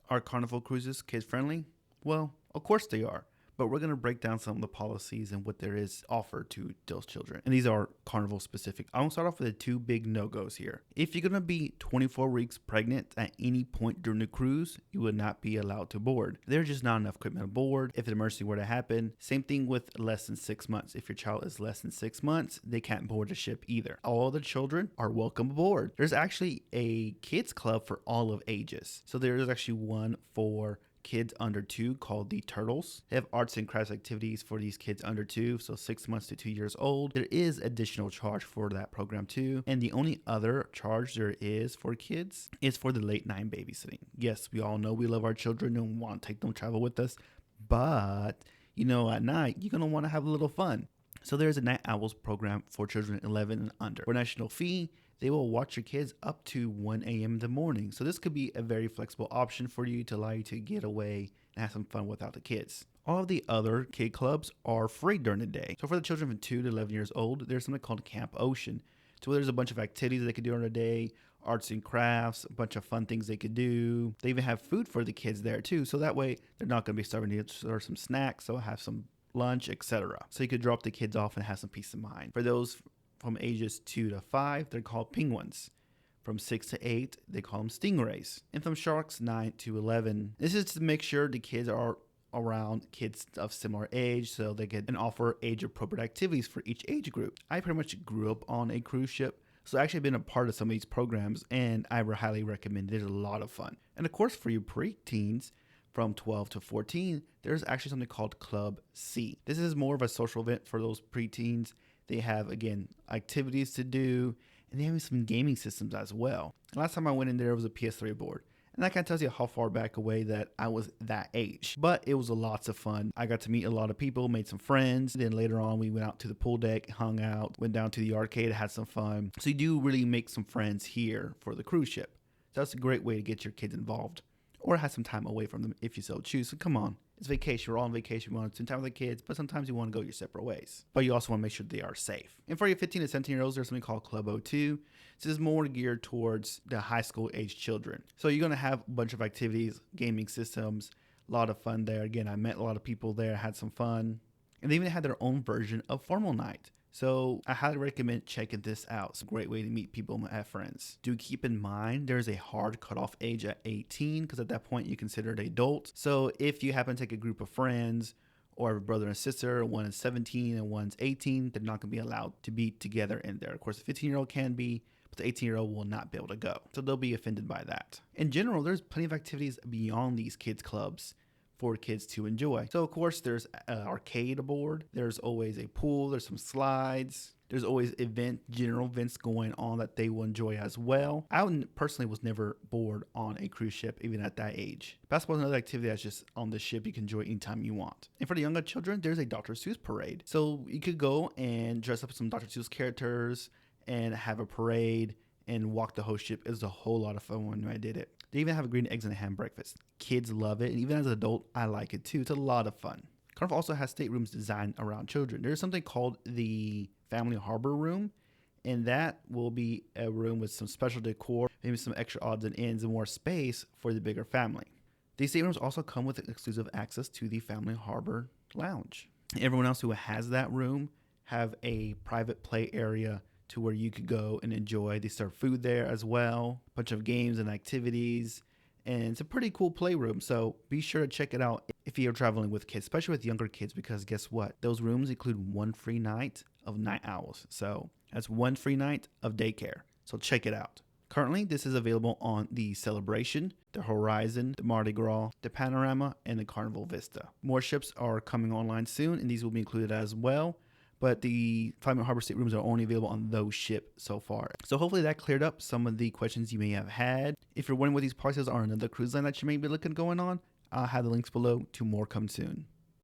Are Carnival cruises kid friendly? Well, of course they are. But we're going to break down some of the policies and what there is offered to those children. And these are Carnival specific. I'm going to start off with the two big no-goes here. If you're going to be 24 weeks pregnant at any point during the cruise, you will not be allowed to board. There's just not enough equipment aboard. If an emergency were to happen, same thing with less than 6 months. If your child is less than 6 months, they can't board the ship either. All the children are welcome aboard. There's actually a kids club for all of ages. So there's actually one for kids under 2 called the Turtles. They have arts and crafts activities for these kids under 2, so 6 months to 2 years old. There is additional charge for that program too, and the only other charge there is for kids is for the late night babysitting. Yes, we all know we love our children and want to take them travel with us, but at night you're gonna want to have a little fun. So there's a night owls program for children 11 and under. For national fee, they will watch your kids up to 1 a.m. in the morning. So this could be a very flexible option for you to allow you to get away and have some fun without the kids. All of the other kid clubs are free during the day. So for the children from 2 to 11 years old, there's something called Camp Ocean. So there's a bunch of activities they could do during the day, arts and crafts, a bunch of fun things they could do. They even have food for the kids there too. So that way they're not going to be starving to order some snacks. So have some lunch, etc. So you could drop the kids off and have some peace of mind. For those from ages 2 to 5, they're called penguins. From 6 to 8, they call them stingrays. And from sharks 9 to 11, this is to make sure the kids are around kids of similar age so they get and offer age appropriate activities for each age group. I pretty much grew up on a cruise ship, so I actually been a part of some of these programs, and I highly recommend it. It's a lot of fun. And of course, for you preteens from 12 to 14, there's actually something called Club C. This is more of a social event for those preteens. They have, again, activities to do, and they have some gaming systems as well. Last time I went in there, it was a PS3 board. And that kind of tells you how far back away that I was that age. But it was lots of fun. I got to meet a lot of people, made some friends. Then later on, we went out to the pool deck, hung out, went down to the arcade, had some fun. So you do really make some friends here for the cruise ship. So that's a great way to get your kids involved, or have some time away from them if you so choose. So come on. It's vacation. We're all on vacation. We want to spend time with the kids, but sometimes you want to go your separate ways. But you also want to make sure they are safe. And for your 15 to 17-year-olds, there's something called Club O2. This is more geared towards the high school age children. So you're going to have a bunch of activities, gaming systems, a lot of fun there. Again, I met a lot of people there, had some fun. And they even had their own version of formal night. So I highly recommend checking this out. It's a great way to meet people and have friends. Do keep in mind there's a hard cutoff age at 18 because at that point you're considered an adult. So if you happen to take a group of friends or a brother and sister, one is 17 and one's 18, they're not going to be allowed to be together in there. Of course, the 15-year-old can be, but the 18-year-old will not be able to go. So they'll be offended by that. In general, there's plenty of activities beyond these kids clubs for kids to enjoy. So of course there's an arcade aboard, there's always a pool, there's some slides, there's always general events going on that they will enjoy as well. I personally was never bored on a cruise ship even at that age. Basketball is another activity that's just on the ship you can enjoy anytime you want. And for the younger children, there's a Dr. Seuss parade. So you could go and dress up with some Dr. Seuss characters and have a parade and walk the whole ship. It was a whole lot of fun when I did it. They even have a green eggs and a ham breakfast. Kids love it, and even as an adult, I like it too. It's a lot of fun. Carnival also has staterooms designed around children. There's something called the Family Harbor Room, and that will be a room with some special decor, maybe some extra odds and ends, and more space for the bigger family. These staterooms also come with exclusive access to the Family Harbor Lounge. Everyone else who has that room have a private play area to where you could go and enjoy. They serve food there as well, a bunch of games and activities, and it's a pretty cool playroom. So be sure to check it out if you're traveling with kids, especially with younger kids, because guess what? Those rooms include one free night of night owls. So that's one free night of daycare. So check it out. Currently, this is available on the Celebration, the Horizon, the Mardi Gras, the Panorama, and the Carnival Vista. More ships are coming online soon, and these will be included as well. But the Family Harbor staterooms are only available on those ships so far. So hopefully that cleared up some of the questions you may have had. If you're wondering what these policies are on another cruise line that you may be looking going on, I'll have the links below to more come soon.